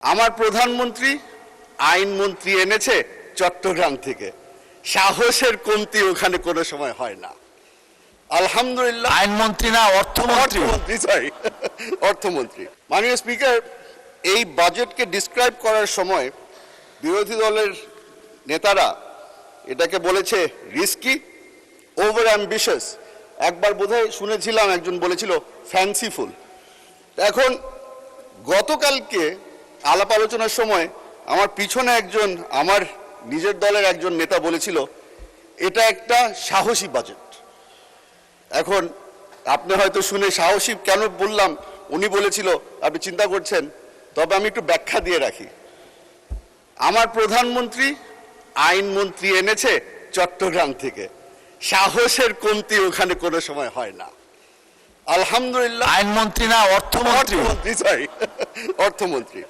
আমার প্রধানমন্ত্রী আইনমন্ত্রী এনেছে চট্টগ্রাম থেকে। সাহসের কমতি ওখানে কোনো সময় হয় না। আলহামদুলিল্লাহ। আইনমন্ত্রী না, অর্থমন্ত্রী। সরি, অর্থমন্ত্রী। মাননীয় স্পিকার, এই বাজেটকে ডিসক্রাইব করার সময় বিরোধী দলের নেতারা এটাকে বলেছে রিস্কি, ওভার অ্যাম্বিশাস। একবার বোধহয় শুনেছিলাম একজন বলেছিল ফ্যান্সিফুল। এখন গতকালকে আলাপ আলোচনার সময় আমার পিছনে একজন আমার নিজের দলের একজন নেতা বলেছিল এটা একটা সাহসী বাজেট। এখন আপনি হয়তো শুনে সাহসী কেন বললাম, উনি বলেছিল আপনি চিন্তা করছেন, তবে আমি একটু ব্যাখ্যা দিয়ে রাখি। আমার প্রধানমন্ত্রী আইনমন্ত্রী এনেছে চট্টগ্রাম থেকে। সাহসের কমতি ওখানে কোনো সময় হয় না। আলহামদুলিল্লাহ। আইনমন্ত্রী না, অর্থমন্ত্রী। সরি, অর্থমন্ত্রী।